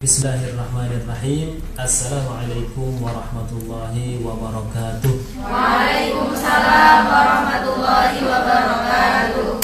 Bismillahirrahmanirrahim. Assalamualaikum warahmatullahi wabarakatuh. Waalaikumsalam warahmatullahi wabarakatuh.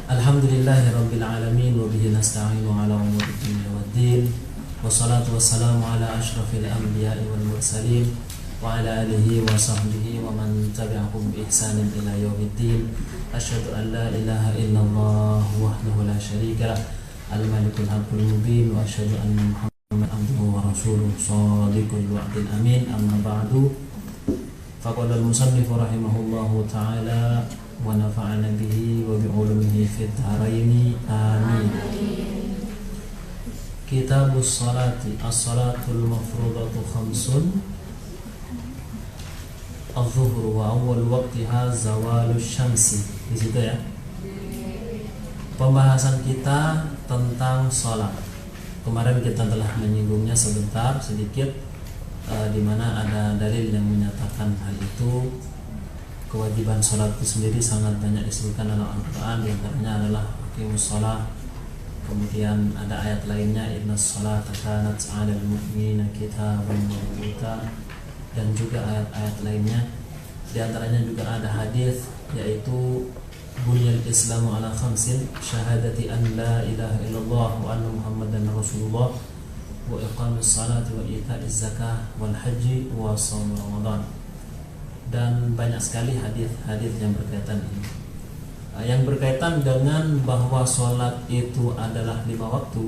Alhamdulillahirabbil alamin wa bihi nasta'inu ala umuri dunya waddin. Wassalatu wassalamu ala asyrafil anbiya'i wal mursalin wa ala alihi wa sahbihi wa man tabi'ahum bi ihsanin ila yaumiddin. Asyhadu an la ilaha illallah wahdahu la syarika lah al-malikul haqqul mubin wa asyhadu anna Muhammad abduhu wa rasuluh shadiqul wa'dil amin. Amma ba'du. Faqala al-musannif rahimahullahu ta'ala wa nafa'ana bihi wa bi'ulumihi fid dharaini amin. Kitabus salati as-salatul mafrudatu khamsun adh-dhuhru wa awwal waqtiha zawalus syamsi. Di situ ya. Pembahasan kita tentang sholat. Kemarin kita telah menyinggungnya sebentar sedikit, di mana ada dalil yang menyatakan hal itu. Kewajiban sholat itu sendiri sangat banyak disebutkan dalam Al-Quran. Di antaranya adalah aqimus sholat. Kemudian ada ayat lainnya, innas sholata kanat 'alal mu'minina kitaban mawquta, dan juga ayat-ayat lainnya. Di antaranya juga ada hadis, yaitu Bunyal Islamu ala khamsin, syahadati an la ilaha illallah wa anna Muhammadan Rasulullah wa iqamis salati wa ita'iz zakah wal haji wa shaum Ramadan. Dan banyak sekali hadis-hadis yang berkaitan ini. Yang berkaitan dengan bahwa sholat itu adalah 5 waktu,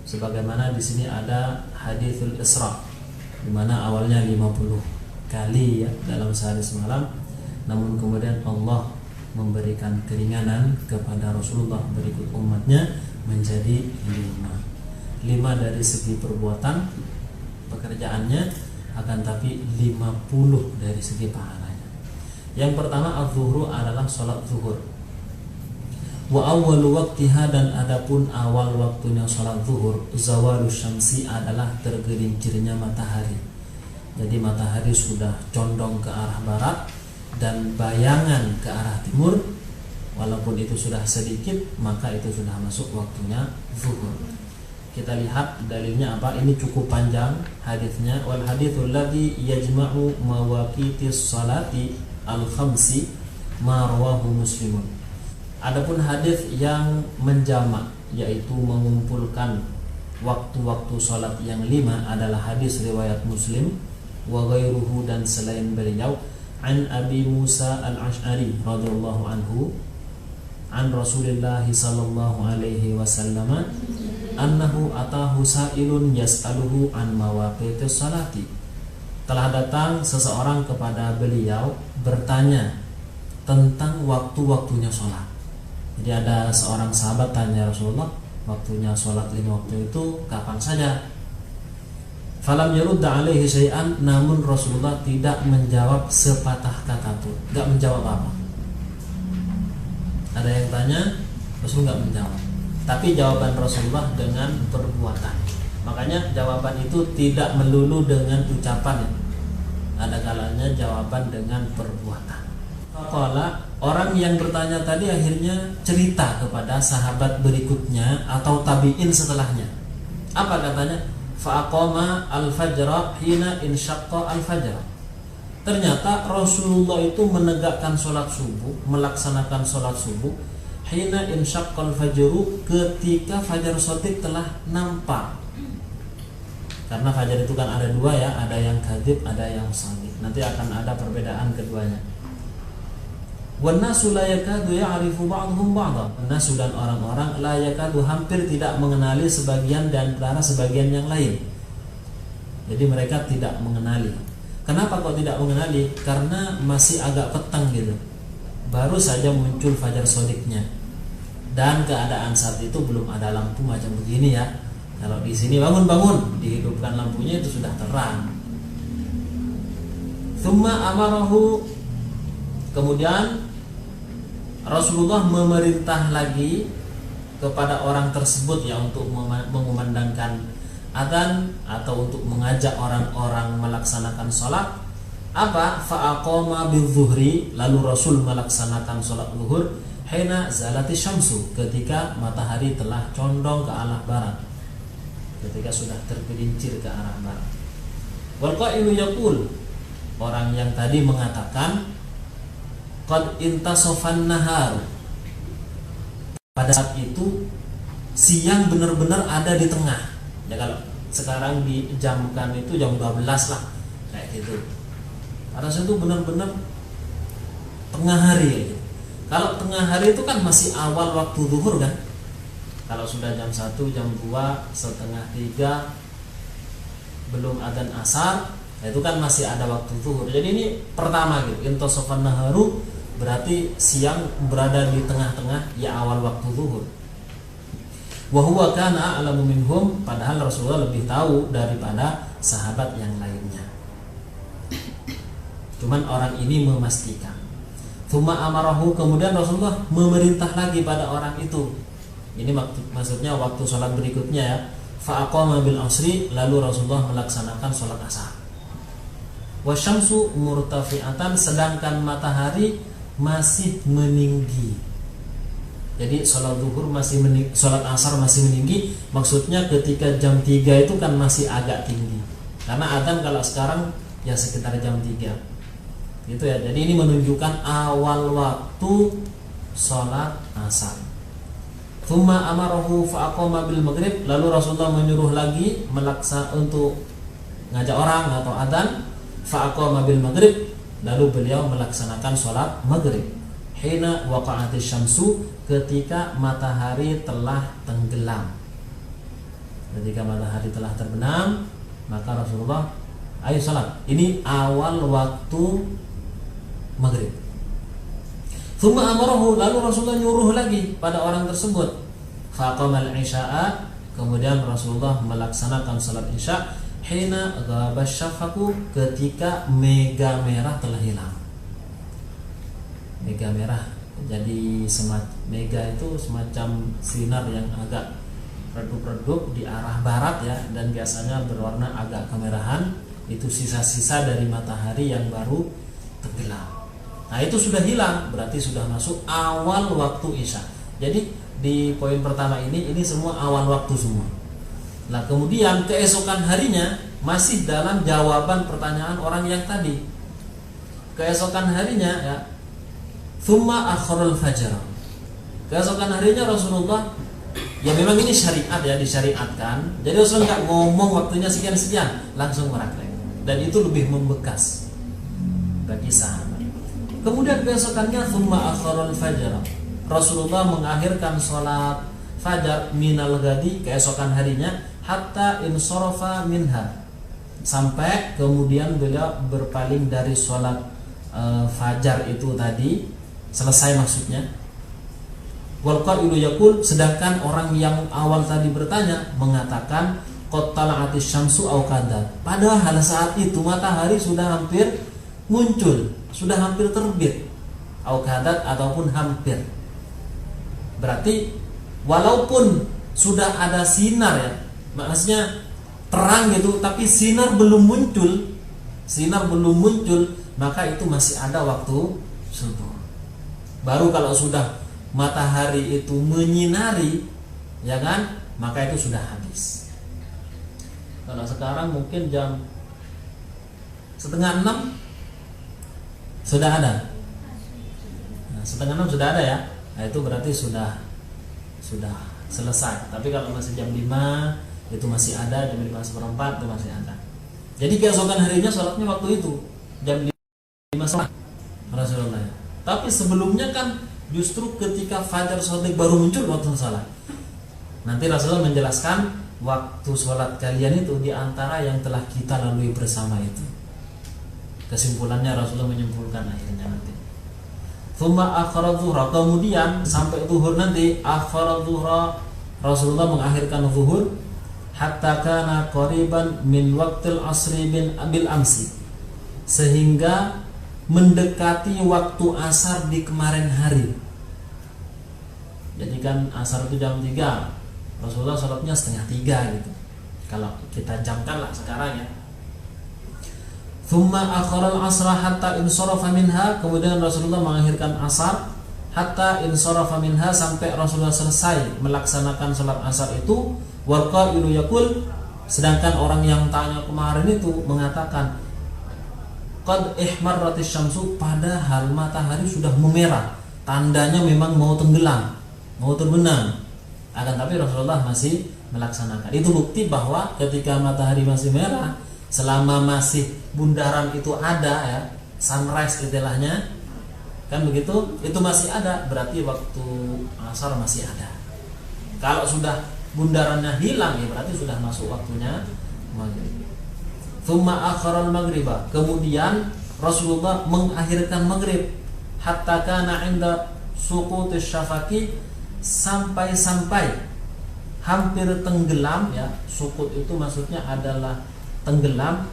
sebagaimana di sini ada haditsul Isra, di mana awalnya 50 kali ya dalam sehari semalam, namun kemudian Allah memberikan keringanan kepada Rasulullah berikut umatnya menjadi 5 dari segi perbuatan pekerjaannya, akan tapi 50 dari segi pahalanya. Yang pertama az-zuhru adalah sholat zuhur. Wa awwalu waqtiha, dan adapun awal waktunya sholat zuhur, zawalus syamsi adalah tergelincirnya matahari. Jadi matahari sudah condong ke arah barat dan bayangan ke arah timur, walaupun itu sudah sedikit, maka itu sudah masuk waktunya zuhur. Kita lihat dalilnya apa. Ini cukup panjang hadisnya. Wal haditsul ladzi yajma'u mawaqitis salati al-khamsi ma rawahu Muslimun. Adapun hadis yang menjamak, yaitu mengumpulkan waktu-waktu salat yang 5, adalah hadis riwayat Muslim wa ghairuhu, dan selain beliau, an Abi Musa al-Ash'ari radhiyallahu anhu an Rasulillah sallallahu alaihi wasallam annahu atahu sa'ilun yas'aluhu an mawaqitis salati. Telah datang seseorang kepada beliau bertanya tentang waktu-waktunya sholat. Jadi ada seorang sahabat tanya Rasulullah, waktunya sholat 5 waktu itu kapan saja? Falam yarudda alaihi syai'an, namun Rasulullah tidak menjawab sepatah kata pun, enggak menjawab apa. Ada yang tanya, Rasulullah enggak menjawab. Tapi jawaban Rasulullah dengan perbuatan. Makanya jawaban itu tidak melulu dengan ucapan ya. Ada kalanya jawaban dengan perbuatan. Faqala, orang yang bertanya tadi akhirnya cerita kepada sahabat berikutnya atau tabi'in setelahnya. Apa katanya? Fa'aqama al-fajra hina insyaqqa al-fajr. Ternyata Rasulullah itu menegakkan sholat subuh, melaksanakan sholat subuh hina insyaqqa al-fajru, ketika fajar shadiq telah nampak. Karena fajar itu kan ada 2 ya, ada yang kadhib, ada yang shadiq. Nanti akan ada perbedaan keduanya. Wan nasu la yakadu ya'rifu ba'dhum ba'dha. Nasu, dan orang-orang, la yakadu, hampir tidak mengenali sebagian dan antara sebagian yang lain. Jadi mereka tidak mengenali. Kenapa kok tidak mengenali? Karena masih agak petang gitu. Baru saja muncul fajar shadiqnya. Dan keadaan saat itu belum ada lampu macam begini ya. Kalau di sini bangun-bangun, dihidupkan lampunya itu sudah terang. Tsumma amarahu, kemudian Rasulullah memerintah lagi kepada orang tersebut ya untuk mengumandangkan adzan atau untuk mengajak orang-orang melaksanakan sholat. Apa? Fa'aqama bil-zuhri, lalu Rasul melaksanakan sholat zuhur hina zalati syamsu, ketika matahari telah condong ke arah barat. ketika sudah tergelincir ke arah barat. Wal qailu yaqul, orang yang tadi mengatakan qad intasafan nahar, pada saat itu siang benar-benar ada di tengah. Ya kalau sekarang dijamkan itu jam 12 lah kayak gitu. Pada saat itu benar-benar tengah hari. Kalau tengah hari itu kan masih awal waktu zuhur kan. Kalau sudah jam 1, jam 2, setengah 3 belum adzan asar, itu kan masih ada waktu zuhur. Jadi ini pertama gitu, intasafan naharu berarti siang berada di tengah-tengah, ya awal waktu zuhur. Wa huwa kana a'lamu minhum, padahal Rasulullah lebih tahu daripada sahabat yang lainnya. Cuman orang ini memastikan. Tsumma amarahu, kemudian Rasulullah memerintah lagi pada orang itu. Ini maksudnya waktu sholat berikutnya ya. Fa aqama bil asri, lalu Rasulullah melaksanakan sholat asar. Wasyamsu murtafi'atan, sedangkan matahari masih meninggi. Jadi sholat zuhur masih meninggi, sholat asar masih meninggi. Maksudnya ketika jam 3 itu kan masih agak tinggi. Karena adzan kalau sekarang ya sekitar jam 3 gitu ya. Jadi ini menunjukkan awal waktu sholat asar. Tsumma amarahu fa aqama bil maghrib, lalu Rasulullah menyuruh lagi untuk ngajak orang atau adzan. Fa aqama bil maghrib, lalu beliau melaksanakan sholat maghrib. Hina waqa'atis syamsu, ketika matahari telah tenggelam. Ketika matahari telah terbenam, maka Rasulullah ayo sholat. Ini awal waktu maghrib. Tsumma amarahu, lalu Rasulullah nyuruh lagi pada orang tersebut. Faqamal isya'a, kemudian Rasulullah melaksanakan salat isya. Hina ghaba syafaqu, ketika mega merah telah hilang. Mega merah, jadi mega itu semacam sinar yang agak redup-redup di arah barat ya, dan biasanya berwarna agak kemerahan. Itu sisa-sisa dari matahari yang baru tenggelam. Nah itu sudah hilang, berarti sudah masuk awal waktu isya. Jadi di poin pertama ini semua awal waktu semua. Nah kemudian keesokan harinya masih dalam jawaban pertanyaan orang yang tadi. Keesokan harinya ya, tsumma akharul fajr. Keesokan harinya Rasulullah, ya memang ini syariat ya, disyariatkan. Jadi Rasulullah nggak ngomong waktunya sekian-sekian, langsung meraktek. Dan itu lebih membekas bagi sahabat. Kemudian keesokannya tsumma akharul fajr, Rasulullah mengakhirkan sholat fajar minal ghadi, keesokan harinya, hatta insarafa minha, sampai kemudian beliau berpaling dari sholat fajar itu tadi, selesai maksudnya. Wal qailu yaqul, sedangkan orang yang awal tadi bertanya mengatakan qad tala'atis syamsu aw kadza, padahal saat itu matahari sudah hampir muncul, sudah hampir terbit, aw kadza ataupun hampir. Berarti walaupun sudah ada sinar ya, maksudnya terang gitu, tapi sinar belum muncul, maka itu masih ada waktu subuh. Baru kalau sudah matahari itu menyinari, ya kan, maka itu sudah habis. Kalau sekarang mungkin jam 5:30 sudah ada. Nah, 5:30 sudah ada ya. Nah, itu berarti sudah selesai. Tapi kalau masih jam 5 itu masih ada, jam 5:15 itu masih ada. Jadi keesokan harinya sholatnya waktu itu jam 5 sholat Rasulullah. Tapi sebelumnya kan justru ketika fajar shadiq baru muncul waktu sholat. Nanti Rasulullah menjelaskan waktu sholat kalian itu diantara yang telah kita lalui bersama itu. Kesimpulannya Rasulullah menyimpulkan akhirnya nanti. Tsumma akhara zuhra, kemudian sampai zuhur nanti, akhara zuhra, Rasulullah mengakhirkan zuhur hatta kana qariban min waqtil asri bil amsi, sehingga mendekati waktu asar di kemarin hari. Jadi kan asar itu jam 3, Rasulullah sholatnya 2:30 gitu. Kalau kita jamkan lah sekarang ya. Tsumma akhara al-asra hatta insarafa minha, kemudian Rasulullah mengakhirkan asar hatta insarafa minha, sampai Rasulullah selesai melaksanakan salat asar itu. Wal qailu yaqul, sedangkan orang yang tanya kemarin itu mengatakan qad ihmarratis syamsu, padahal matahari sudah memerah, tandanya memang mau tenggelam, mau terbenam. Akan tapi Rasulullah masih melaksanakan. Itu bukti bahwa ketika matahari masih merah, selama masih bundaran itu ada ya, sunrise istilahnya, kan begitu, itu masih ada, berarti waktu asar masih ada. Kalau sudah bundarannya hilang ya berarti sudah masuk waktunya maghrib. Tsumma akharal maghriba, kemudian Rasulullah mengakhirkan maghrib hatta kana 'inda suqutis syafaqi, sampai hampir tenggelam ya. Sukut itu maksudnya adalah tenggelam.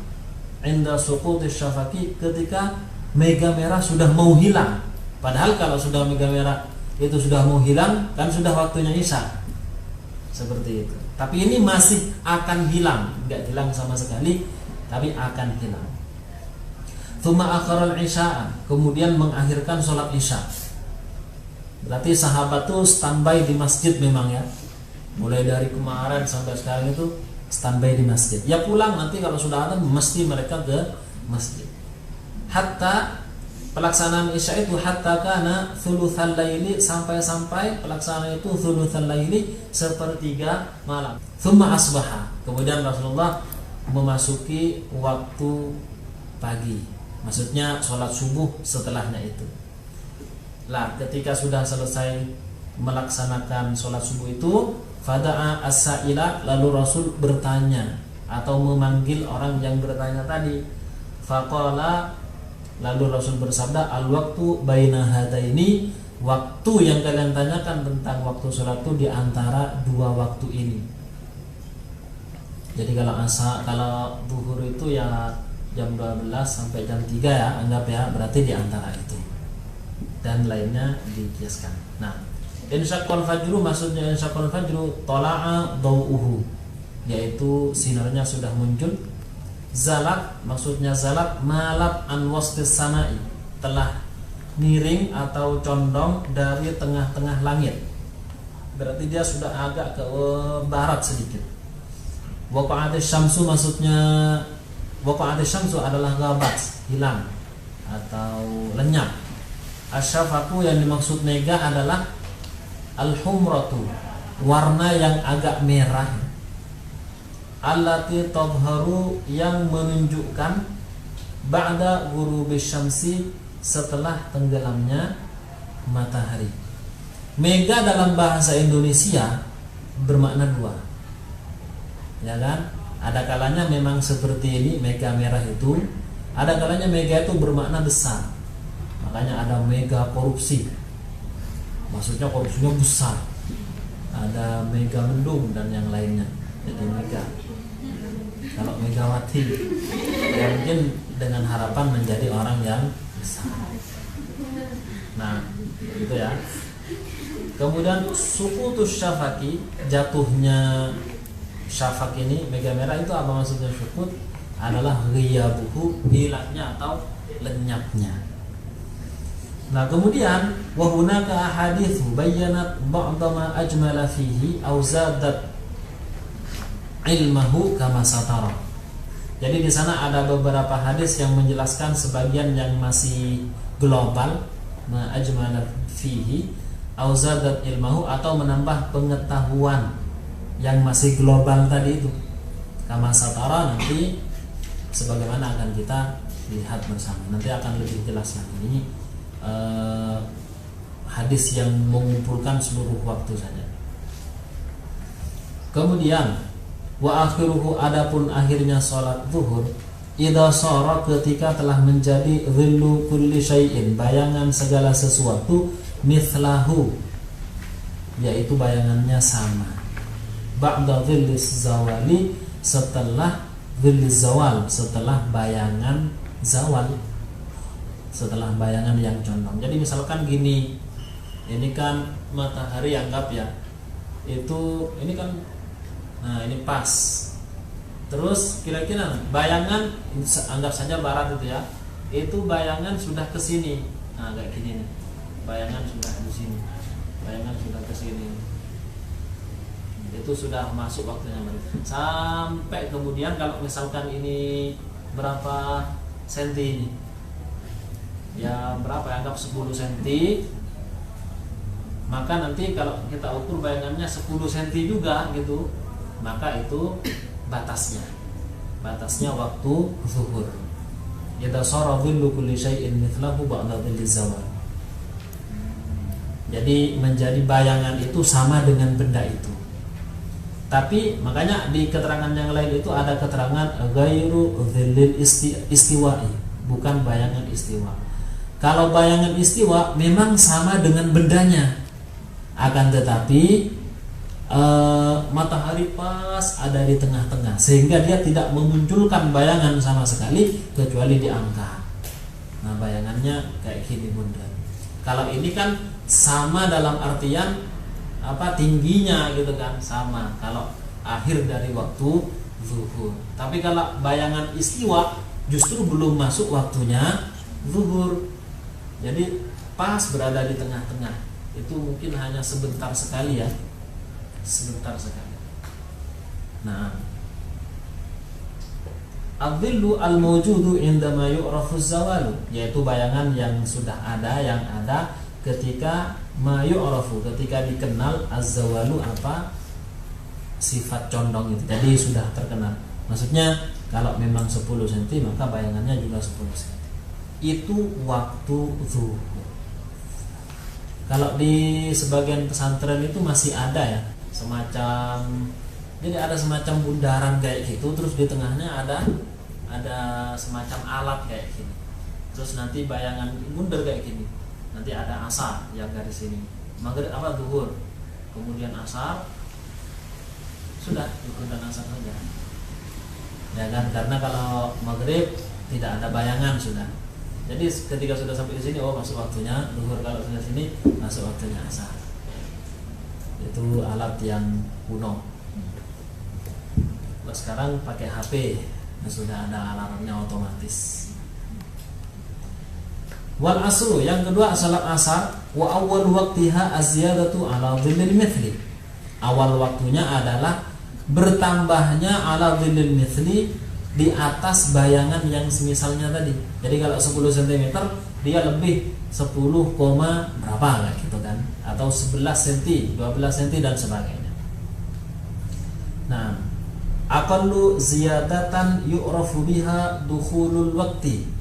'Inda suqutis syafaqi, ketika mega merah sudah mau hilang. Padahal kalau sudah mega merah itu sudah mau hilang kan sudah waktunya isya. Seperti itu. Tapi ini masih akan hilang, enggak hilang sama sekali, tapi akan hilang. Tsumma akharal isya, kemudian mengakhirkan sholat isya. Berarti sahabat tuh standby di masjid memang ya. Mulai dari kemarin sampai sekarang itu standby di masjid. Ya pulang nanti kalau sudah ada mesti mereka ke masjid. Hatta pelaksanaan isya itu hatta kana thulutsal laili, sampai pelaksanaan itu thulutsal laili, sepertiga malam. Tsumma asbaha, kemudian Rasulullah memasuki waktu pagi, maksudnya sholat subuh setelahnya itu. Lah ketika sudah selesai melaksanakan sholat subuh itu, fada'a as-sa'ila, lalu Rasul bertanya atau memanggil orang yang bertanya tadi. Faqala, lalu Rasul bersabda, al-waktu baina hadaini, waktu yang kalian tanyakan tentang waktu sholat itu di antara dua waktu ini. Jadi kalau zuhur itu ya jam 12 sampai jam 3 ya, anggap ya, berarti di antara itu. Dan lainnya dikiaskan. Nah, insyaqqal fajru, maksudnya insyaqqal fajru tala'a dawuhu, yaitu sinarnya sudah muncul. Zalat, maksudnya zalat malab an wastis samai, telah miring atau condong dari tengah-tengah langit. Berarti dia sudah agak ke barat sedikit. Waqa'atis syamsu, maksudnya waqa'atis syamsu adalah ghabat, hilang atau lenyap. Asyafaku, yang dimaksud mega adalah al-humratu, warna yang agak merah. Allati tadharu, yang menunjukkan ba'da ghurubis syamsi, setelah tenggelamnya matahari. Mega dalam bahasa Indonesia bermakna dua, ya kan? Ada kalanya memang seperti ini, mega merah itu. Ada kalanya mega itu bermakna besar. Makanya ada mega korupsi, maksudnya korupsinya besar. Ada mega mendung dan yang lainnya. Jadi mega. Kalau Megawati ya mungkin dengan harapan menjadi orang yang besar. Nah, gitu ya. Kemudian suqutus syafaqi, jatuhnya syafaq ini, mega merah itu apa maksudnya? Sukut adalah ghiyabuhu, hilangnya atau lenyapnya. Nah, kemudian wa hunaka ahaditsu bayyanat ba'dha ma ajmala fihi aw zadat ilmahu kama satara. Jadi di sana ada beberapa hadis yang menjelaskan sebagian yang masih global, ma ajmala fihi aw zadat ilmahu, atau menambah pengetahuan yang masih global tadi itu. Kama satara, nanti sebagaimana akan kita lihat bersama. Nanti akan lebih jelas lagi. Ini hadis yang mengumpulkan seluruh waktu saja. Kemudian wa akhiruhu, adapun akhirnya salat zuhur, idza sara, ketika telah menjadi dhillu kulli syai'in, bayangan segala sesuatu, mithlahu, yaitu bayangannya sama. Ba'da dhillis zawali, setelah dhillis zawal, setelah bayangan zawal, setelah bayangan yang condong. Jadi misalkan gini, ini kan matahari, anggap ya, itu ini kan, nah ini pas. Terus kira-kira bayangan, anggap saja barat itu ya, itu bayangan sudah ke sini. Nah, kayak gini nih. Bayangan sudah di sini. Bayangan sudah ke sini. Itu itu sudah masuk waktunya maghrib. Sampai kemudian kalau misalkan ini berapa senti ini? Ya berapa? Anggap 10 senti. Maka nanti kalau kita ukur bayangannya 10 senti juga gitu, maka itu batasnya waktu zuhur. Idza sara dhillu kulli syai'in mithlahu ba'da dhilli zawal. Jadi menjadi bayangan itu sama dengan benda itu. Tapi makanya di keterangan yang lain itu ada keterangan ghairu dhillil istiwa'i, bukan bayangan istiwa. Kalau bayangan istiwa memang sama dengan bendanya, akan tetapi matahari pas ada di tengah-tengah sehingga dia tidak memunculkan bayangan sama sekali kecuali diangkat. Nah bayangannya kayak gini bunda. Kalau ini kan sama dalam artian tingginya gitu kan, sama kalau akhir dari waktu zuhur. Tapi kalau bayangan istiwa justru belum masuk waktunya zuhur, jadi pas berada di tengah-tengah. Itu mungkin hanya sebentar sekali ya, sebentar sekali. Nah, adillu al-mawjudu indama yu'rafu zawalu, yaitu bayangan yang sudah ada, yang ada ketika mayu'rafu, ketika dikenal az-zawalu apa? Sifat condong itu. Jadi sudah terkenal. Maksudnya kalau memang 10 cm maka bayangannya juga 10 cm. Itu waktu zuhur. Kalau di sebagian pesantren itu masih ada ya, semacam, jadi ada semacam bundaran kayak gitu, terus di tengahnya ada semacam alat kayak gini. Terus nanti bayangan mundur kayak gini. Nanti ada asar yang garis ini. Maghrib zuhur. Kemudian asar. Sudah, zuhur dan asar saja. Ya kan, karena kalau maghrib tidak ada bayangan sudah. Jadi ketika sudah sampai di sini, masuk waktunya zuhur. Kalau sudah sini, masuk waktunya asar. Itu alat yang kuno. Kalau sekarang pakai HP, sudah ada alarmnya otomatis. Wal asru, yang kedua salat asar, wa awwal waqtiha az-ziyadatu ala dhillil mithli. Awal waktunya adalah bertambahnya ala dhillil mithli, di atas bayangan yang semisalnya tadi. Jadi kalau 10 cm dia lebih 10, berapa lah gitu kan, atau 11 cm, 12 cm dan sebagainya. Nah, aqallu ziyadatan yu'rafu biha dukhulul waqti.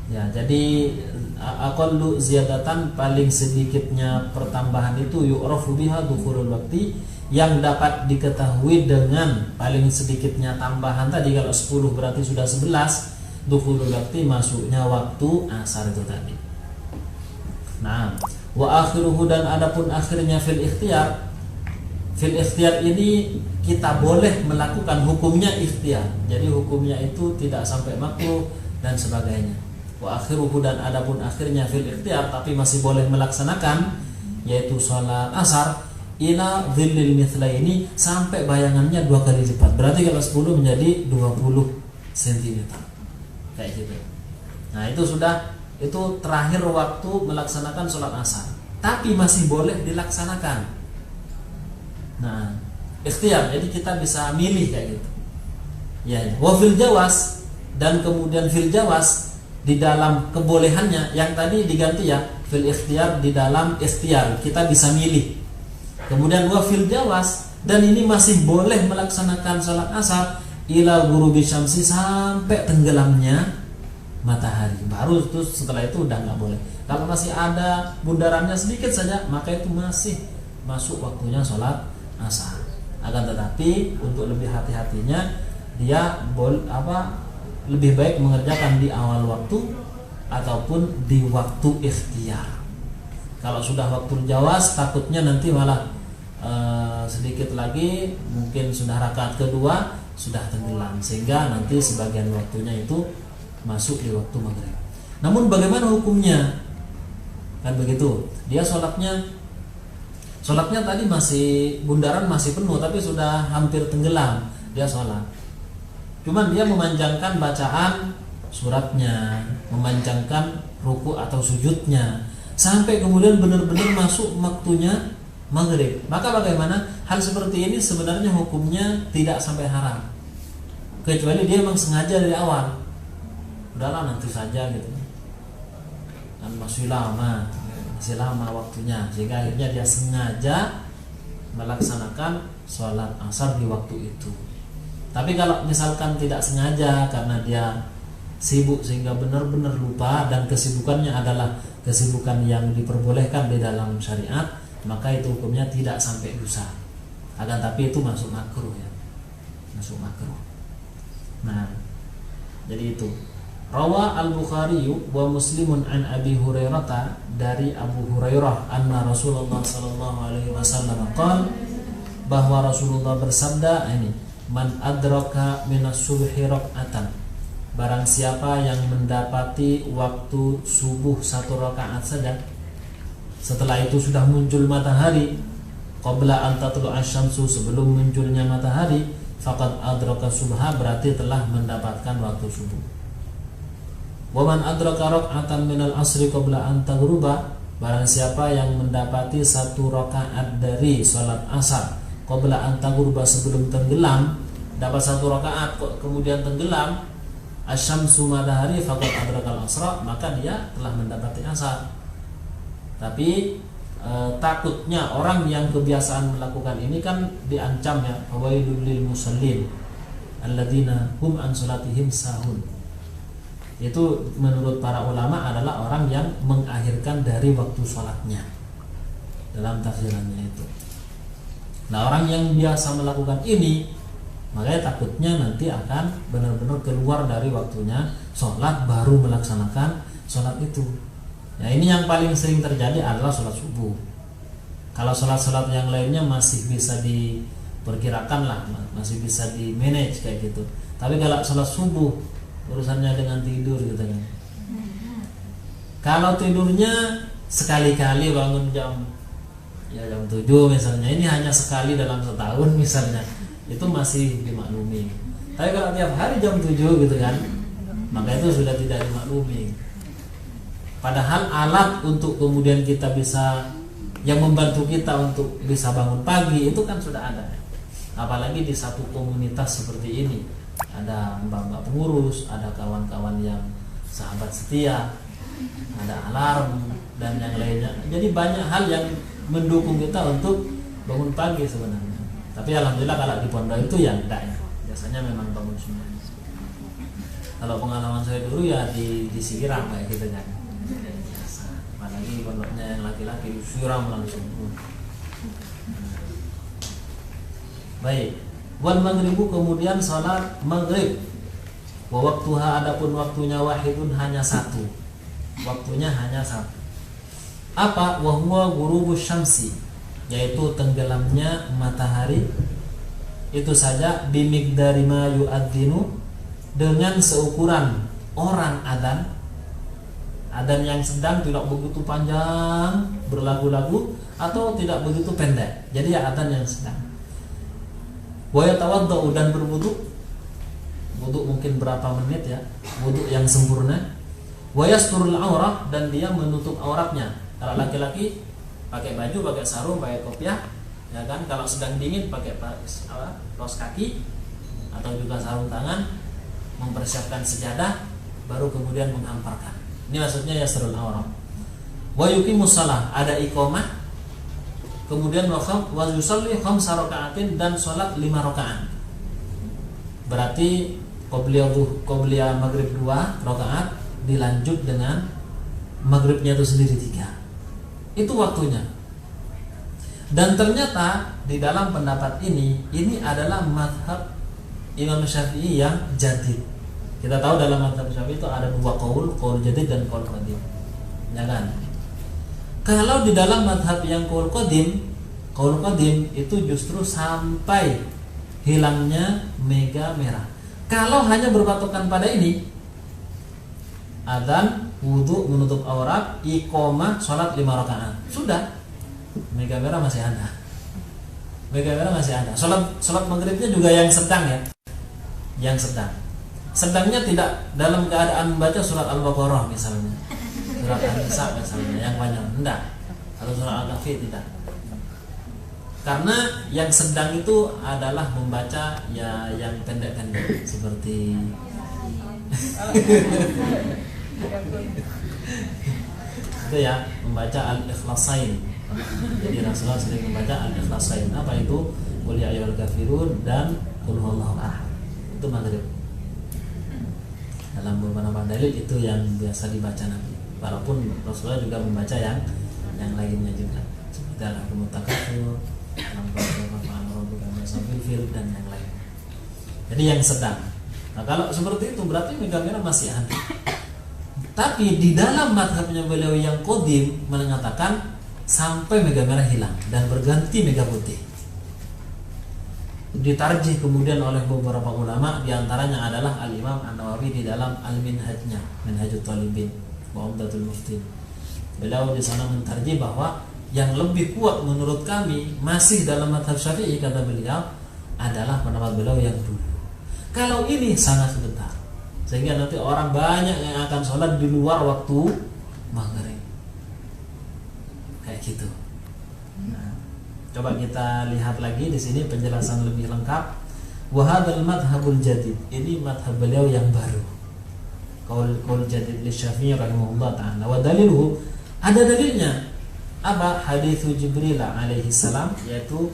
Ya, jadi aqallu ziyadatan, paling sedikitnya pertambahan itu yu'rafu biha dukhulul waqti, yang dapat diketahui dengan paling sedikitnya tambahan tadi. Kalau 10 berarti sudah 11, dukhulul waqti, masuknya waktu asar itu tadi. Nah, wa akhiruhu, dan adapun akhirnya fil ikhtiyar. Fil ikhtiyar ini kita boleh melakukan, hukumnya ikhtiyar. Jadi hukumnya itu tidak sampai makruh dan sebagainya. Wa akhiruhu, dan adapun akhirnya fil ikhtiyar, tapi masih boleh melaksanakan, yaitu sholat asar ila dhillil mithlaini, sampai bayangannya 2 kali lipat. Berarti kalau 10 menjadi 20 cm. Kayak gitu. Nah, itu sudah, itu terakhir waktu melaksanakan sholat asar. Tapi masih boleh dilaksanakan. Nah, ikhtiar, jadi kita bisa milih kayak gitu. Ya, wa fil jawas, dan kemudian fil jawas, di dalam kebolehannya, yang tadi diganti ya, fil ikhtiar, di dalam ikhtiar kita bisa milih. Kemudian wa fil jawas, dan ini masih boleh melaksanakan salat asar ila ghurubi syamsi, sampai tenggelamnya matahari. Baru itu, setelah itu udah nggak boleh. Kalau masih ada bundarannya sedikit saja, maka itu masih masuk waktunya salat asar. Akan tetapi untuk lebih hati-hatinya, dia lebih baik mengerjakan di awal waktu ataupun di waktu ikhtiar. Kalau sudah waktu jawas, takutnya nanti malah sedikit lagi, mungkin sudah rakaat kedua sudah tenggelam, sehingga nanti sebagian waktunya itu masuk di waktu maghrib. Namun bagaimana hukumnya? Kan begitu, dia sholatnya tadi masih bundaran masih penuh, tapi sudah hampir tenggelam dia sholat. Cuman dia memanjangkan bacaan suratnya, memanjangkan ruku atau sujudnya, sampai kemudian benar-benar masuk waktunya maghrib. Maka bagaimana? Hal seperti ini sebenarnya hukumnya tidak sampai haram, kecuali dia memang sengaja dari awal. Udahlah nanti saja gitu, dan masih lama waktunya, sehingga akhirnya dia sengaja melaksanakan sholat asar di waktu itu. Tapi kalau misalkan tidak sengaja karena dia sibuk sehingga benar-benar lupa, dan kesibukannya adalah kesibukan yang diperbolehkan di dalam syariat, maka itu hukumnya tidak sampai dosa. Akan tapi itu masuk makruh ya. Masuk makruh. Nah, jadi itu. Rawa al-Bukhari wa Muslimun an Abi Hurairah, dari Abu Hurairah anna Rasulullah sallallahu alaihi wasallam qala, bahwa Rasulullah bersabda ini, man adraka minas subhi rak'atan, barang siapa yang mendapati waktu subuh 1 rakaat saja, setelah itu sudah muncul matahari, qabla an tatlu'a syamsu, sebelum munculnya matahari, faqad adraka subha, berarti telah mendapatkan waktu subuh. Wa man adraka rak'atan minal asri qabla an taghruba, barang siapa yang mendapati 1 rakaat dari salat asar qabla an taghruba, sebelum tenggelam, dapat 1 rakaat kok kemudian tenggelam, asyamsu, matahari, faqad adrakal asra, maka dia telah mendapati asar. Tapi takutnya orang yang kebiasaan melakukan ini kan diancam ya, fawailul lil musallin alladzina hum an salatihim sahun. Itu menurut para ulama adalah orang yang mengakhirkan dari waktu sholatnya dalam tafsirannya itu. Nah, orang yang biasa melakukan ini, makanya takutnya nanti akan benar-benar keluar dari waktunya sholat baru melaksanakan sholat itu. Ya, ini yang paling sering terjadi adalah sholat subuh. Kalau sholat-sholat yang lainnya masih bisa diperkirakan lah, masih bisa di manage kayak gitu. Tapi kalau sholat subuh urusannya dengan tidur gitu kan. Kalau tidurnya sekali-kali bangun jam 7 misalnya, ini hanya sekali dalam setahun misalnya, itu masih dimaklumi. Tapi kalau tiap hari jam 7 gitu kan, maka itu sudah tidak dimaklumi. Padahal alat untuk kemudian kita bisa, yang membantu kita untuk bisa bangun pagi itu kan sudah ada. Apalagi di satu komunitas seperti ini, ada mbak-mbak pengurus, ada kawan-kawan yang sahabat setia, ada alarm dan yang lainnya. Jadi banyak hal yang mendukung kita untuk bangun pagi sebenarnya. Tapi alhamdulillah kalau di pondok itu ya tidak ya. Biasanya memang bangun semua. Kalau pengalaman saya dulu ya di Siram kayak gitu kan. Biasa. Apalagi pondoknya yang laki-laki Siram langsung. Baik. Wal maghribu, kemudian salat maghrib. Wa waktuha, adapun waktunya wahidun, hanya 1. Waktunya hanya 1. Apa? Wa huwa ghurubus syamsi, yaitu tenggelamnya matahari. Itu saja, bimigdari ma yu'adzinu, dengan seukuran orang adzan. Adzan yang sedang, tidak begitu panjang berlagu-lagu atau tidak begitu pendek. Jadi ya adzan yang sedang. Wa yatawaddau, dan berwudu. Wudu mungkin berapa menit ya, wudu yang sempurna. Wa yasturul aurah, dan dia menutup auratnya. Kalau laki-laki pakai baju, pakai sarung, pakai kopiah, ya kan. Kalau sedang dingin pakai kaos kaki atau juga sarung tangan, mempersiapkan sejadah, baru kemudian menghamparkan. Ini maksudnya yasturul aurah. Wa yuqimus shalah, ada iqamah. Kemudian wa yusalli 5 raka'atin, dan sholat 5 rakaat. Berarti qobliyah maghrib 2 rakaat, dilanjut dengan maghribnya itu sendiri 3. Itu waktunya. Dan ternyata di dalam pendapat ini adalah mazhab Imam Syafi'i yang jadid. Kita tahu dalam mazhab Syafi'i itu ada 2 qaul jadid dan qaul qadim. Ya kan? Kalau di dalam madhab yang qaul qadim itu justru sampai hilangnya mega merah. Kalau hanya berpatokan pada ini, adzan, wudu, menutup aurat, iqamah, salat 5 rakaat, sudah, mega merah masih ada. Mega merah masih ada. Salat maghribnya juga yang sedang ya, yang sedang. Sedangnya tidak dalam keadaan membaca surat Al-Baqarah misalnya, surat An-Nisa misalnya yang panjang, enggak. Kalau surat Al-Kahfi tidak. Karena yang sedang itu adalah membaca ya yang pendek-pendek seperti itu ya, membaca Al-Ikhlasain. Jadi Rasulullah sering membaca Al-Ikhlasain. Apa itu? Qul ya ayyuhal kafirun dan Qul huwallahu ahad. Itu maghrib. Dalam beberapa dalil itu yang biasa dibaca Nabi. Walaupun Rasulullah juga membaca yang lainnya juga. Seperti Al-Mutakafir, dan yang lain. Jadi yang sedang. Nah kalau seperti itu berarti mega merah masih ada. Tapi di dalam madhabnya beliau yang qadim mengatakan sampai mega merah hilang dan berganti mega putih. Ditarjih kemudian oleh beberapa ulama, diantaranya adalah Al-Imam An-Nawawi di dalam Al-Minhajnya, Minhajut Talibin wa Umdatul Muftin. Beliau di sana mentarjih bahwa yang lebih kuat menurut kami masih dalam madhab Syafi'i, kata beliau, adalah pendapat beliau yang dulu. Kalau ini sangat sebentar, sehingga nanti orang banyak yang akan sholat di luar waktu maghrib, kayak gitu. Nah, coba kita lihat lagi di sini penjelasan lebih lengkap. Wahadal madhabul jadid, ini madhab beliau yang baru. Qaul jadid li Syafi'i rahimahullah ta'ala. Wa daliluhu, ada dalilnya. Apa? Hadits Jibril alaihi salam, yaitu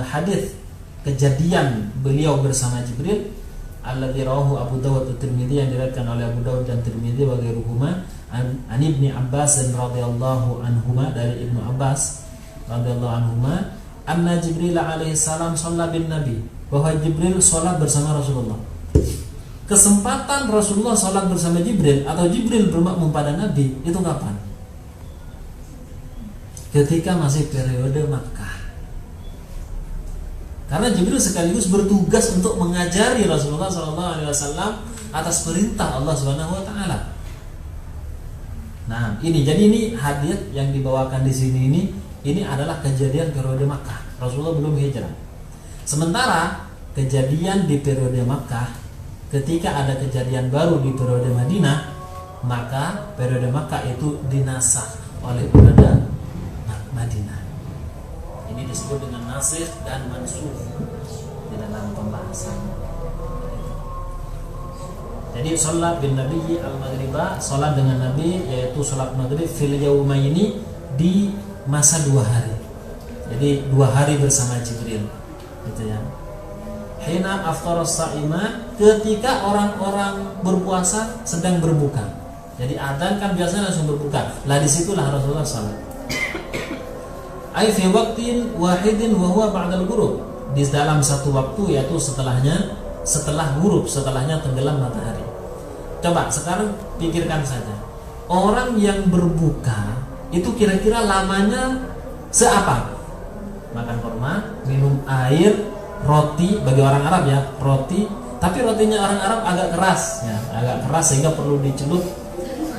hadis kejadian beliau bersama Jibril alladzi rawahu Abu Dawud dan Tirmidzi, yang diriwayatkan oleh Abu Dawud dan Tirmidzi wa ghairuhuma an Ibnu Abbas radhiyallahu anhuma, dari Ibnu Abbas radhiyallahu anhuma, anna Jibril alaihi salam shalla bin Nabi, bahwa Jibril salat bersama Rasulullah. Kesempatan Rasulullah salat bersama Jibril atau Jibril bermakmum pada Nabi itu kapan? Ketika masih periode Makkah. Karena Jibril sekaligus bertugas untuk mengajari Rasulullah SAW atas perintah Allah Subhanahu Wa Taala. Nah, jadi ini hadits yang dibawakan di sini ini adalah kejadian periode Makkah. Rasulullah belum hijrah. Sementara kejadian di periode Makkah, ketika ada kejadian baru di periode Madinah, maka periode Makkah itu dinasakh oleh periode Madinah. Ini disebut dengan nasikh dan mansukh di dalam pembahasan. Jadi salat bin Nabi al-Maghriba, salat dengan Nabi yaitu salat maghrib fil yaumaini, di masa 2 hari. Jadi 2 hari bersama Jibril, gitu ya. Hina aftaras sa'ima, ketika orang-orang berpuasa sedang berbuka. Jadi adzan kan biasanya langsung berbuka. Lah disitulah Rasulullah salat. Ai fi waqtin wahidin wa huwa ba'dal ghurub, di dalam satu waktu, yaitu setelah ghurub, setelahnya tenggelam matahari. Coba sekarang pikirkan saja, orang yang berbuka itu kira-kira lamanya seapa? Makan kurma, minum air, roti, bagi orang Arab ya, roti, tapi rotinya orang Arab agak keras ya, agak keras sehingga perlu dicelup.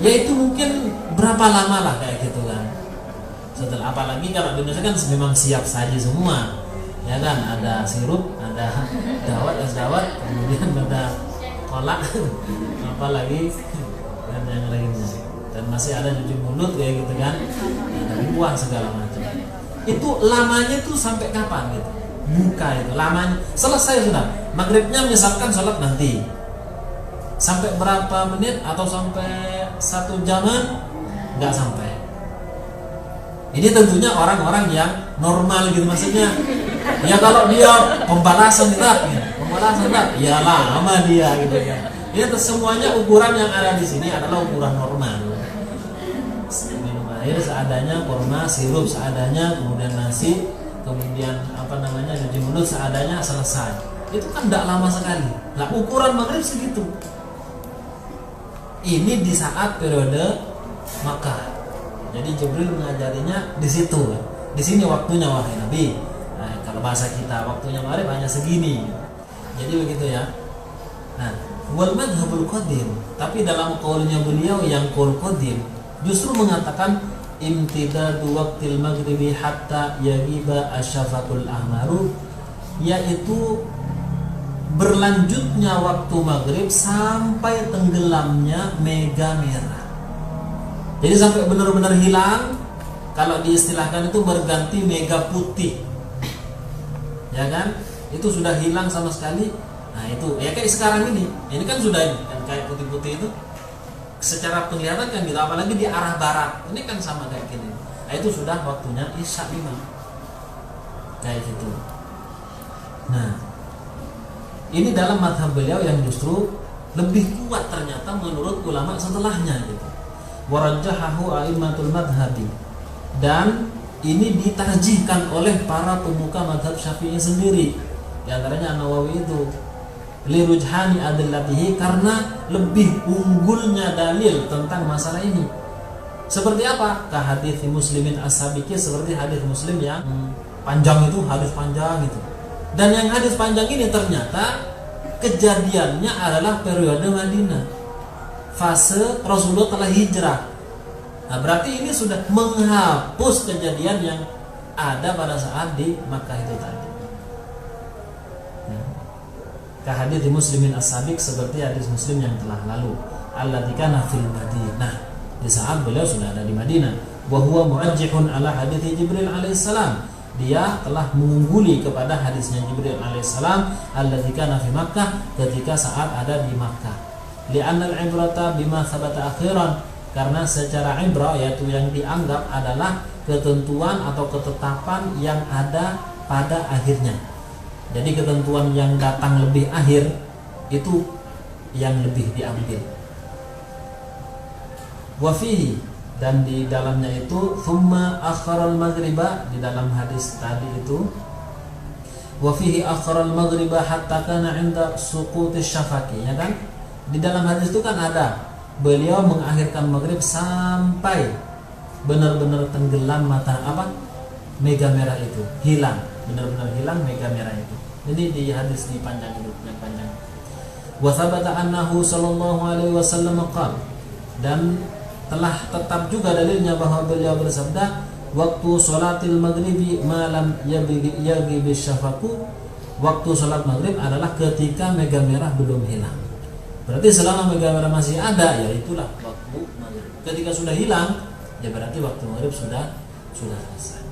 Yaitu mungkin berapa lama lah kayak gitu kan. Setelah, apalagi kalau di Indonesia kan memang siap saji semua, ya kan, ada sirup, ada dawet, es dawet, kemudian ada kolak, apalagi dan yang lainnya, dan masih ada cuci mulut kayak gitu kan, ada buah segala macam. Itu lamanya tuh sampai kapan gitu? Buka itu lamanya selesai sudah. Maghribnya misalkan sholat nanti, sampai berapa menit atau sampai 1 jaman? Nggak sampai. Ini tentunya orang-orang yang normal gitu, maksudnya. Ya kalau dia pembalasan ya lama dia gitu ya. Ini semuanya ukuran yang ada di sini adalah ukuran normal. Minum air seadanya, kurma, sirup seadanya, kemudian nasi, kemudian cuci mulut seadanya, selesai. Itu kan tidak lama sekali. Nah, ukuran maghrib segitu. Ini di saat periode Makkah. Jadi Jibril mengajarinya di situ. Di sini waktunya wahai Nabi. Nah, kalau bahasa kita waktunya maghrib hanya segini. Jadi begitu ya. Nah, wal madhabul qadim, tapi dalam qaulnya beliau yang qaul qadim justru mengatakan imtidadu waqtil maghribi hatta yaghiba asyafaqul ahmaru, yaitu berlanjutnya waktu maghrib sampai tenggelamnya mega merah. Jadi sampai benar-benar hilang. Kalau diistilahkan itu berganti mega putih. ya kan? Itu sudah hilang sama sekali. Nah itu ya kayak sekarang ini kan sudah ini kan kayak putih-putih itu secara penglihatan kan gitu, apalagi di arah barat ini kan sama kayak gini. Nah itu sudah waktunya isya memang kayak gitu. Nah ini dalam mazhab beliau yang justru lebih kuat ternyata menurut ulama setelahnya gitu. Warajjahahu a'immatul madhabi, dan ini ditarjihkan oleh para pemuka mazhab Syafi'i sendiri, di antaranya An-Nawawi itu lirujhani adillatihi, karena lebih unggulnya dalil tentang masalah ini. Seperti apa? Ka hadits Muslimin as-sabiqi, seperti hadis Muslim yang panjang itu, hadis panjang itu. Dan yang hadis panjang ini ternyata kejadiannya adalah periode Madinah, fase Rasulullah telah hijrah. Nah, berarti ini sudah menghapus kejadian yang ada pada saat di Makkah itu tadi. Kahadits Muslimin as-sabiq, seperti hadis Muslim yang telah lalu, allati kana fil Madinah, di saat beliau sudah ada di Madinah. Wa huwa muajjihun ala hadits Jibril alaihissalam, dia telah mengungguli kepada hadisnya Jibril alaihissalam allati kana fi Makkah, ketika saat ada di Makkah. Li'anna al-ibrata bima thabata akhiran, karena secara ibrah, yaitu yang dianggap adalah ketentuan atau ketetapan yang ada pada akhirnya. Jadi ketentuan yang datang lebih akhir itu yang lebih diambil. Wafihi, dan di dalamnya itu thumma akharal maghriba, di dalam hadis tadi itu wafihi akharal maghriba hatta kana 'inda suqutis syafaqi, ya kan? Di dalam hadis itu kan ada beliau mengakhirkan maghrib sampai benar-benar tenggelam mata mega merah itu, hilang, benar-benar hilang mega merah itu. Jadi di hadis di panjang itu, yang panjang. Wa thabata annahu sallallahu alaihi wasallam qala, dan telah tetap juga dalilnya bahwa beliau bersabda, waktu sholatil maghribi malam yaghibi syafaqu, waktu sholat maghrib adalah ketika mega merah belum hilang. Berarti selama mega merah masih ada, ya itulah waktu maghrib. Ketika sudah hilang, ya berarti waktu maghrib sudah selesai.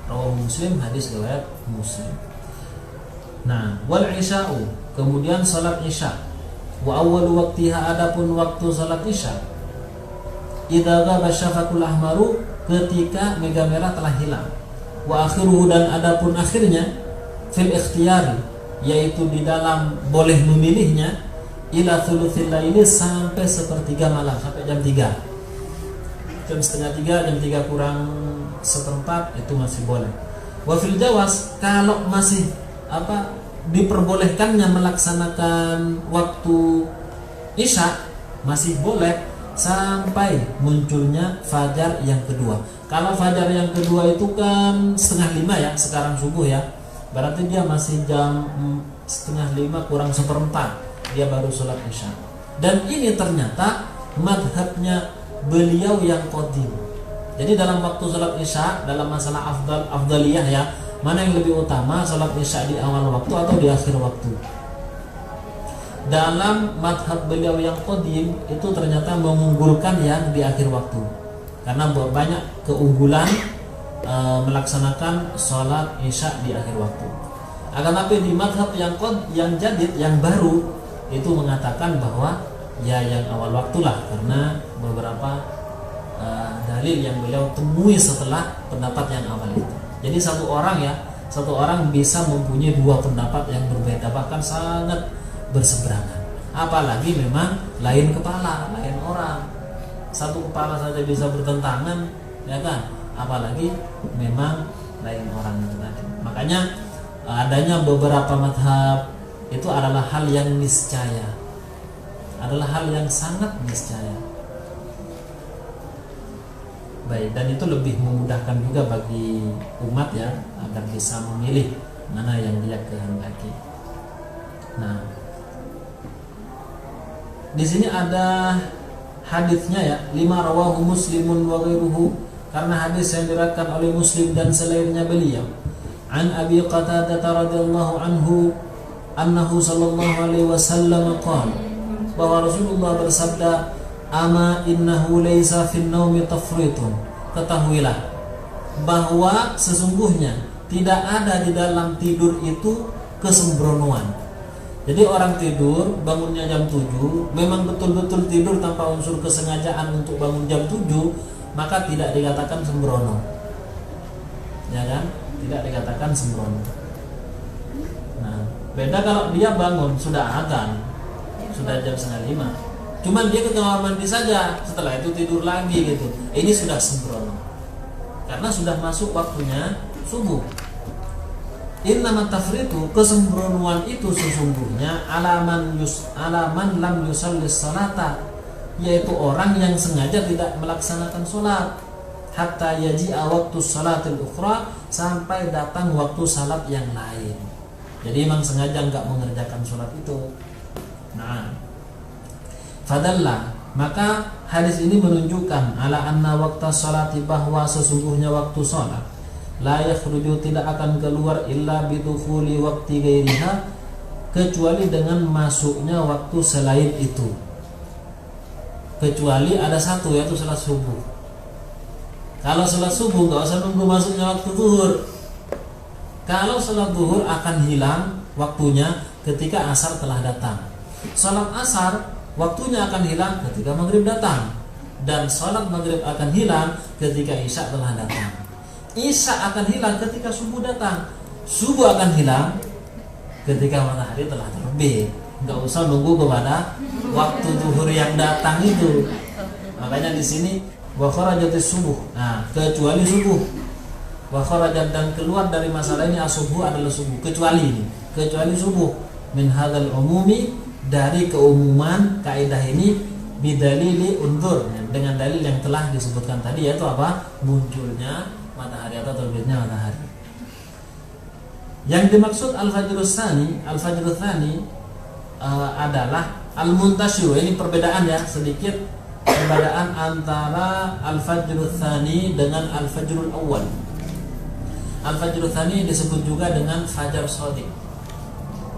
Rawahu Muslim, hadis riwayat Muslim. Nah, wal isya'u, kemudian salat isya. Wa awwalu waqtiha, adapun waktu salat isya, idza ghaba syafaqul ahmaru, ketika mega merah telah hilang. Wa akhiruhu, dan adapun akhirnya, fil ikhtiyari, yaitu di dalam boleh memilihnya, ila thuluthil laili, sampai sepertiga malam, sampai jam 3. Jam setengah 3, jam 3 kurang seperempat, itu masih boleh. Wa fil jawas, kalau masih diperbolehkannya melaksanakan waktu isya, masih boleh sampai munculnya fajar yang kedua. Kalau fajar yang kedua itu kan setengah 5 ya, sekarang subuh ya, berarti dia masih jam setengah 5 kurang seperempat, dia baru sholat isya. Dan ini ternyata madhabnya beliau yang qadim. Jadi dalam waktu sholat isya, dalam masalah afdaliyah ya, mana yang lebih utama, sholat isya di awal waktu atau di akhir waktu? Dalam madhab beliau yang qadim itu ternyata mengunggulkan yang di akhir waktu, karena banyak keunggulan melaksanakan sholat isya di akhir waktu. Akan tapi di madhab yang jadid, yang baru, itu mengatakan bahwa ya yang awal waktu lah, karena beberapa dalil yang beliau temui setelah pendapat yang awal itu. Jadi satu orang bisa mempunyai dua pendapat yang berbeda, bahkan sangat berseberangan. Apalagi memang lain kepala, lain orang. Satu kepala saja bisa bertentangan, ya kan? Apalagi memang lain orang itu tadi. Makanya adanya beberapa mazhab itu adalah hal yang niscaya, adalah hal yang sangat niscaya. Baik, dan itu lebih memudahkan juga bagi umat ya, agar bisa memilih mana yang dia kehendaki. Nah, di sini ada hadisnya ya, 5 rawahu Muslimun wa ghairuhu, karena hadis yang diriwayatkan oleh Muslim dan selainnya beliau. An Abi Qatadah radhiyallahu anhu annahu sallallahu alaihi wasallam qala, bahwa Rasulullah bersabda, ama innahu laisa fin naumi tafritun, ketahuilah bahwa sesungguhnya tidak ada di dalam tidur itu kesembronoan. Jadi orang tidur bangunnya jam 7, memang betul-betul tidur tanpa unsur kesengajaan untuk bangun jam 7, maka tidak dikatakan sembrono. Ya kan? Tidak dikatakan sembrono. Nah, beda kalau dia bangun sudah adzan, sudah jam 4:30, cuman dia ke kamar mandi saja, setelah itu tidur lagi gitu. Ini sudah sembrono. Karena sudah masuk waktunya subuh. Innama tafritu, kesembronoan itu sesungguhnya alaman lam yusallis salata, yaitu orang yang sengaja tidak melaksanakan sholat hatta yaji'a waktu salatil ukhra, sampai datang waktu salat yang lain. Jadi memang sengaja enggak mengerjakan sholat itu. Nah, fadalla, maka hadis ini menunjukkan ala anna waqta sholati, bahwa sesungguhnya waktu sholat la yakhruju, tidak akan keluar illa bidukhuli waqti ghairiha, kecuali dengan masuknya waktu selain itu. Kecuali ada satu, yaitu salat subuh. Kalau salat subuh enggak usah nunggu masuknya waktu zuhur. Kalau salat zuhur akan hilang waktunya ketika asar telah datang. Salat asar waktunya akan hilang ketika maghrib datang, dan salat maghrib akan hilang ketika isya telah datang. Isya akan hilang ketika subuh datang. Subuh akan hilang ketika matahari telah terbit. Enggak usah nunggu kepada waktu zuhur yang datang itu. Makanya di sini wa kharajatis subuh. Nah, kecuali subuh. Wa kharajat, dan keluar dari masalah ini as-subuh adalah subuh, kecuali ini, kecuali subuh. Min hadzal umumi, dari keumuman kaidah ini, bidalili undur, dengan dalil yang telah disebutkan tadi, yaitu apa? Munculnya matahari atau terbitnya matahari. Yang dimaksud al-fajrul tsani adalah al-muntasyiru. Ini perbedaan ya, sedikit perbedaan antara al-fajrul tsani dengan al-fajrul awal. Al-fajrul tsani disebut juga dengan fajar shadiq.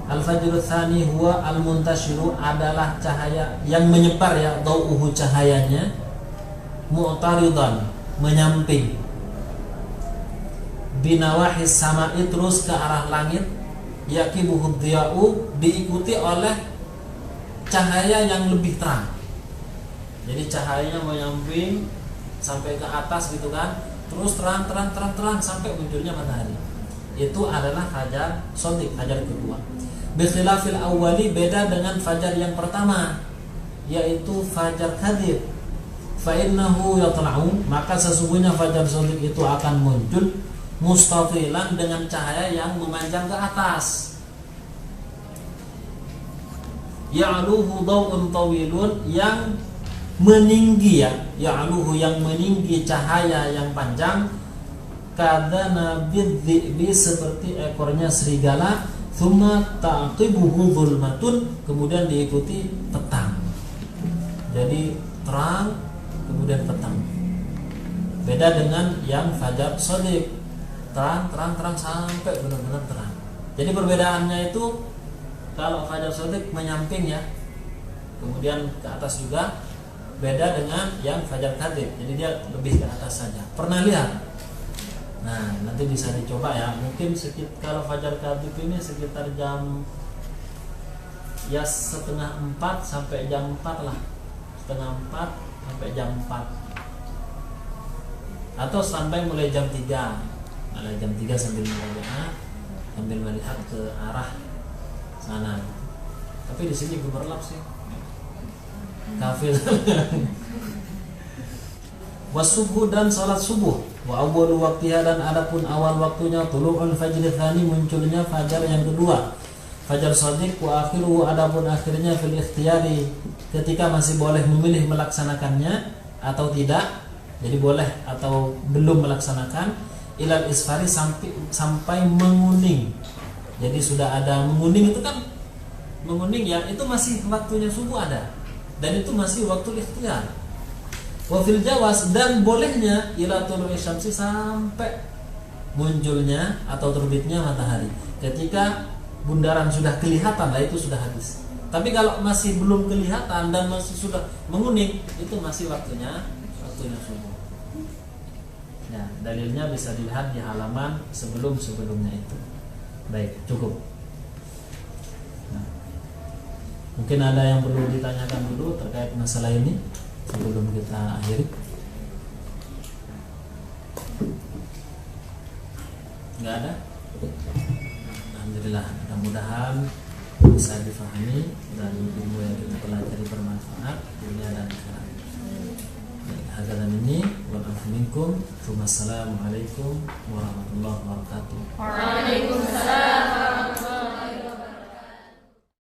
Al-fajrul tsani huwa al-muntasyiru, adalah cahaya yang menyebar ya, dau'uhu, cahayanya, mu'taridan, menyamping, binawahis sama'i, terus ke arah langit, yakibuhud diya'u, diikuti oleh cahaya yang lebih terang. Jadi cahayanya menyamping sampai ke atas gitu kan, terus terang sampai munculnya matahari. Itu adalah fajar shadiq, fajar kedua. Bikhilafil awwali, beda dengan fajar yang pertama, yaitu fajar kadhib. Fa innahu yatla'u, maka sesungguhnya fajar shadiq itu akan muncul mustatilan, dengan cahaya yang memanjang ke atas. Ya'luhu daw'un tawilun, yang meninggi ya, ya'luhu, yang meninggi, cahaya yang panjang, kadana bidhi'bi, seperti ekornya serigala, thumma taqibuhu dhulmatun, kemudian diikuti petang. Jadi terang kemudian petang. Beda dengan yang fajar shadiq, terang sampai benar-benar terang. Jadi perbedaannya itu, kalau fajar shadiq menyamping ya, kemudian ke atas juga. Beda dengan yang fajar kadhib, jadi dia lebih ke atas saja. Pernah lihat? Nah, nanti bisa dicoba ya. Mungkin kalau fajar kadhib ini sekitar jam ya 3:30 sampai jam 4 lah, 3:30 sampai jam 4, atau sampai mulai jam 3. Mulai jam 3 sambil melihat ke arah sana. Tapi di sini gemerlap sih. Kafir. Wasubuh, dan salat subuh. Wa awwalu waqtiha, dan adapun awal waktunya tulu'ul fajr tsani, munculnya fajar yang kedua, fajar shadiq. Wa akhiruhu, adapun akhirnya fil ikhtiyari, ketika masih boleh memilih melaksanakannya atau tidak. Jadi boleh atau belum melaksanakan. Ilal isfari, sampai menguning. Jadi sudah ada menguning, itu kan menguning ya, itu masih waktunya subuh ada, dan itu masih waktu ikhtiyar. Wa fil jawaz, dan bolehnya ila tulu'i syamsi, sampai munculnya atau terbitnya matahari. Ketika bundaran sudah kelihatan, lah itu sudah habis. Tapi kalau masih belum kelihatan dan masih sudah menguning, itu masih waktunya subuh. Ya, dalilnya bisa dilihat di halaman sebelumnya itu. Baik, cukup. Nah, mungkin ada yang perlu ditanyakan dulu terkait masalah ini sebelum kita akhiri. Enggak ada? Alhamdulillah, mudah-mudahan bisa difahami dan ilmu yang kita pelajari bermanfaat dunia dan akhirat. Hadirin ini wa minkum. Wassalamualaikum warahmatullahi wabarakatuh. Waalaikumsalam.